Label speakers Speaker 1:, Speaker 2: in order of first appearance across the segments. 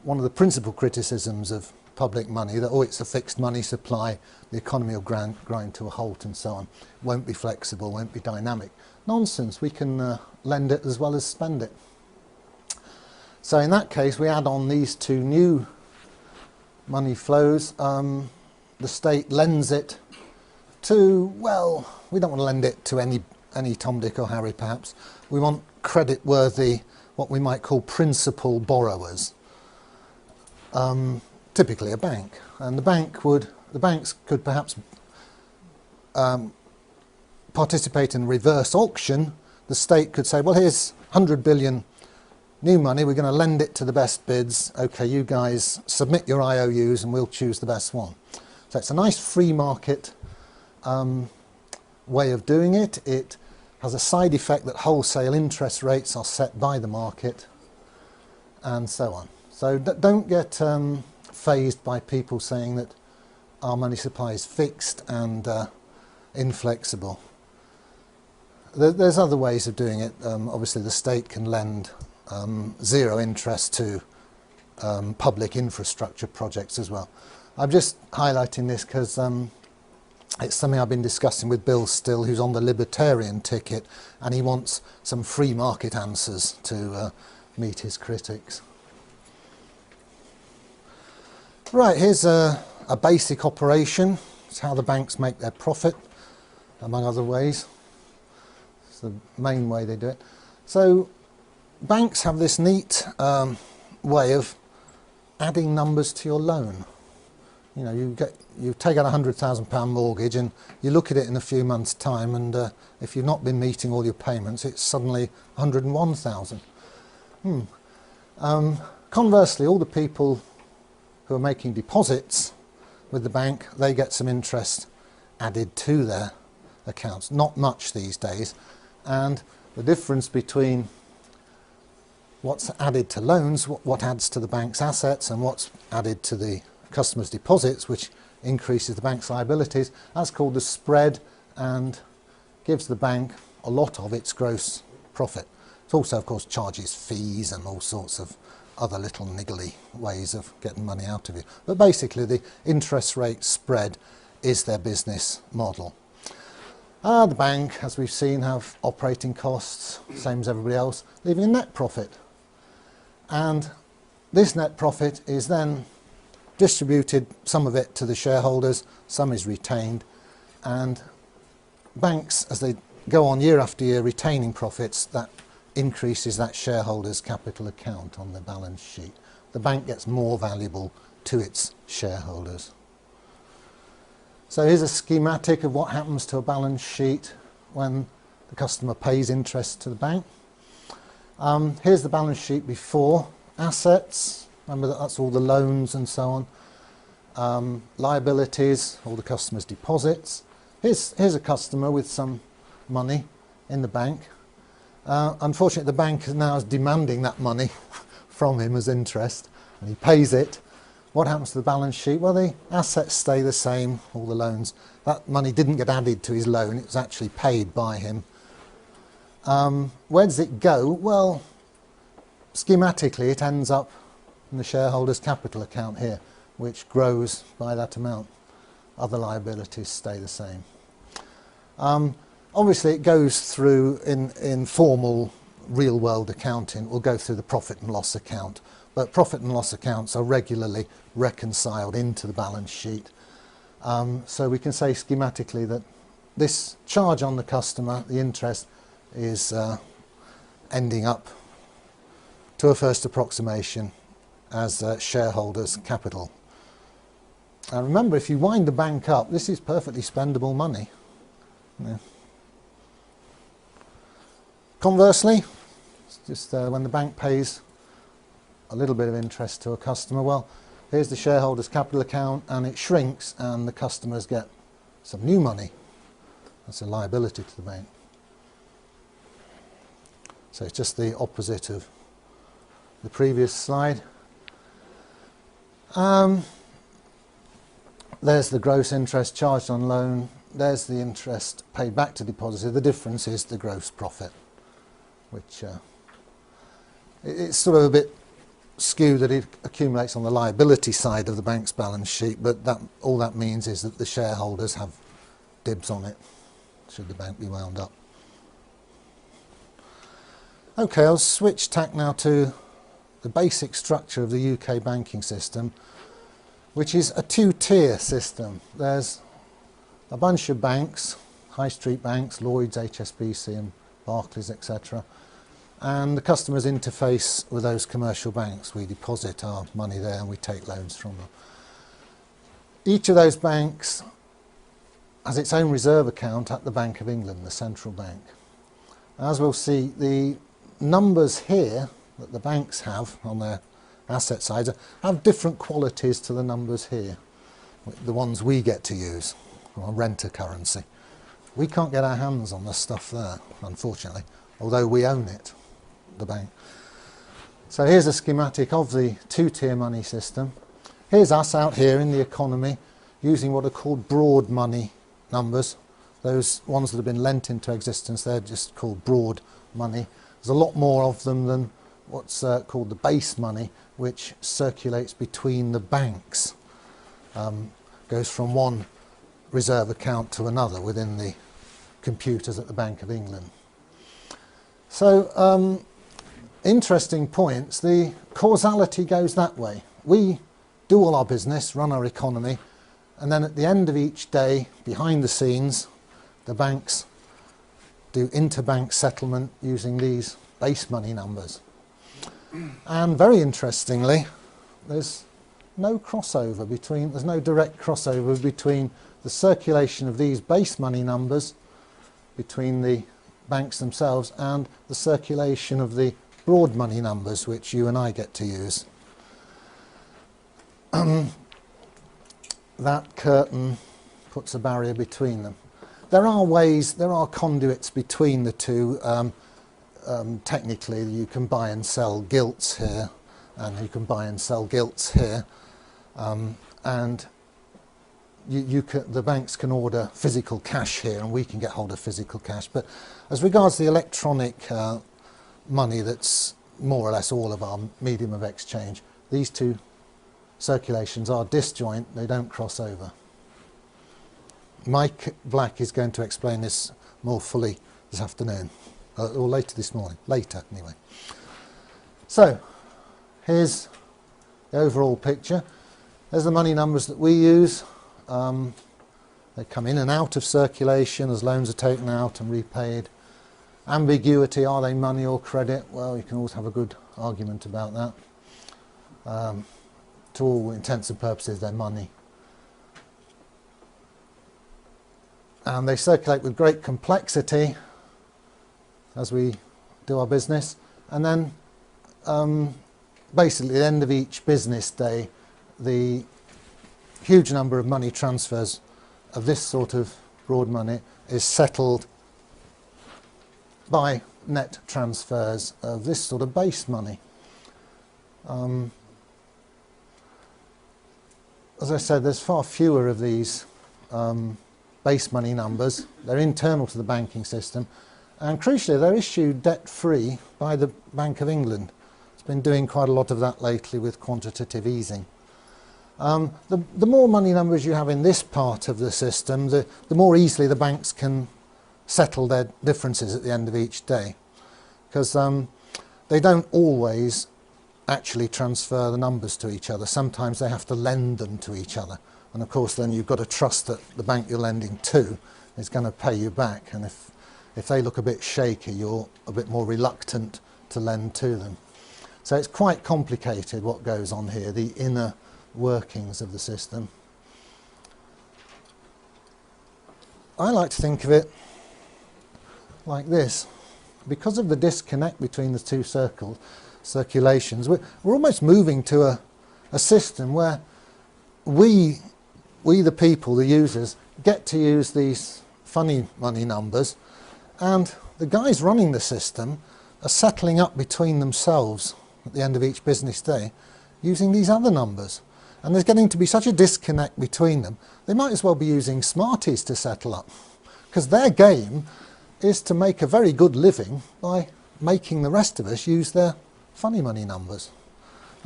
Speaker 1: one of the principal criticisms of public money, that, oh, it's a fixed money supply, the economy will grind to a halt and so on, won't be flexible, won't be dynamic. Nonsense, we can lend it as well as spend it. So in that case, we add on these two new money flows. The state lends it to, well, we don't want to lend it to any Tom, Dick or Harry perhaps. We want credit-worthy, what we might call principal borrowers. Typically a bank. And the banks could perhaps participate in reverse auction. The state could say, well, here's 100 billion new money, we're going to lend it to the best bids. Okay, you guys submit your IOUs and we'll choose the best one. So it's a nice free market way of doing it. It has a side effect that wholesale interest rates are set by the market and so on. So don't get fazed by people saying that our money supply is fixed and inflexible. There's other ways of doing it. Obviously the state can lend zero interest to public infrastructure projects as well. I'm just highlighting this because it's something I've been discussing with Bill Still, who's on the libertarian ticket, and he wants some free market answers to meet his critics. Right, here's a basic operation. It's how the banks make their profit, among other ways. It's the main way they do it. So banks have this neat way of adding numbers to your loan. You know, you take out a £100,000 mortgage and you look at it in a few months' time, and if you've not been meeting all your payments, it's suddenly 101,000. Conversely, all the people who are making deposits with the bank, they get some interest added to their accounts. Not much these days, and the difference between what's added to loans, what adds to the bank's assets, and what's added to the customers' deposits, which increases the bank's liabilities, that's called the spread and gives the bank a lot of its gross profit. It also, of course, charges fees and all sorts of other little niggly ways of getting money out of you. But basically the interest rate spread is their business model. The bank, as we've seen, have operating costs, same as everybody else, leaving a net profit. And this net profit is then distributed, some of it to the shareholders, some is retained, and banks, as they go on year after year retaining profits, that increases that shareholders' capital account on the balance sheet. The bank gets more valuable to its shareholders. So here's a schematic of what happens to a balance sheet when the customer pays interest to the bank. Here's the balance sheet before assets. Remember that's all the loans and so on. Liabilities, all the customer's deposits. Here's a customer with some money in the bank. Unfortunately, the bank now is demanding that money from him as interest, and he pays it. What happens to the balance sheet? Well, the assets stay the same, all the loans. That money didn't get added to his loan, it was actually paid by him. Where does it go? Well, schematically, it ends up in the shareholders' capital account here, which grows by that amount. Other liabilities stay the same. Obviously, it goes through, in formal real-world accounting, it will go through the profit and loss account. But profit and loss accounts are regularly reconciled into the balance sheet. So we can say schematically that this charge on the customer, the interest, is ending up, to a first approximation, as shareholders' capital. And remember, if you wind the bank up, this is perfectly spendable money. Yeah. Conversely, it's just when the bank pays a little bit of interest to a customer, well, here's the shareholders' capital account, and it shrinks, and the customers get some new money. That's a liability to the bank. So it's just the opposite of the previous slide. There's the gross interest charged on loan. There's the interest paid back to depositor. The difference is the gross profit, which it's sort of a bit skew that it accumulates on the liability side of the bank's balance sheet, but all that means is that the shareholders have dibs on it, should the bank be wound up. Okay, I'll switch tack now to the basic structure of the UK banking system, which is a two-tier system. There's a bunch of banks, high street banks, Lloyds, HSBC and Barclays, etc. And the customers interface with those commercial banks. We deposit our money there and we take loans from them. Each of those banks has its own reserve account at the Bank of England, the central bank. As we'll see, the numbers here that the banks have on their asset side have different qualities to the numbers here, the ones we get to use, or renter currency. We can't get our hands on the stuff there, unfortunately, although we own it, the bank. So here's a schematic of the two-tier money system. Here's us out here in the economy using what are called broad money numbers. Those ones that have been lent into existence, they're just called broad money. There's a lot more of them than what's called the base money, which circulates between the banks. Goes from one reserve account to another within the computers at the Bank of England. So, interesting points. The causality goes that way. We do all our business, run our economy, and then at the end of each day, behind the scenes, the banks do interbank settlement using these base money numbers. And very interestingly, there's no crossover between, there's no direct crossover between the circulation of these base money numbers between the banks themselves and the circulation of the broad money numbers which you and I get to use. That curtain puts a barrier between them. There are ways, there are conduits between the two. Technically you can buy and sell gilts here, and you can buy and sell gilts here, and the banks can order physical cash here and we can get hold of physical cash. But as regards the electronic money that's more or less all of our medium of exchange, these two circulations are disjoint, they don't cross over. Mike Black is going to explain this more fully this afternoon, or later this morning, later anyway. So here's the overall picture. There's the money numbers that we use. They come in and out of circulation as loans are taken out and repaid. Ambiguity, are they money or credit? Well, you can always have a good argument about that. To all intents and purposes, they're money. And they circulate with great complexity as we do our business. And then basically at the end of each business day, the huge number of money transfers of this sort of broad money is settled by net transfers of this sort of base money. As I said, there's far fewer of these base money numbers. They're internal to the banking system, and crucially they're issued debt-free by the Bank of England. It's been doing quite a lot of that lately with quantitative easing. The more money numbers you have in this part of the system, the more easily the banks can settle their differences at the end of each day, because they don't always actually transfer the numbers to each other. Sometimes they have to lend them to each other, and of course then you've got to trust that the bank you're lending to is going to pay you back, and if they look a bit shaky, you're a bit more reluctant to lend to them. So it's quite complicated what goes on here, the inner workings of the system. I like to think of it like this. Because of the disconnect between the two circulations, we're almost moving to a system where we the people, the users, get to use these funny money numbers, and the guys running the system are settling up between themselves at the end of each business day using these other numbers. And there's getting to be such a disconnect between them, they might as well be using Smarties to settle up, because their game is to make a very good living by making the rest of us use their funny money numbers.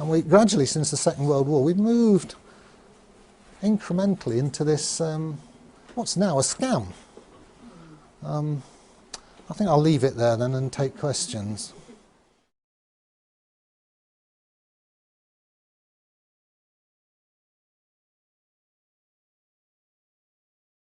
Speaker 1: And we gradually, since the Second World War, we've moved incrementally into this, what's now a scam. I think I'll leave it there then and take questions.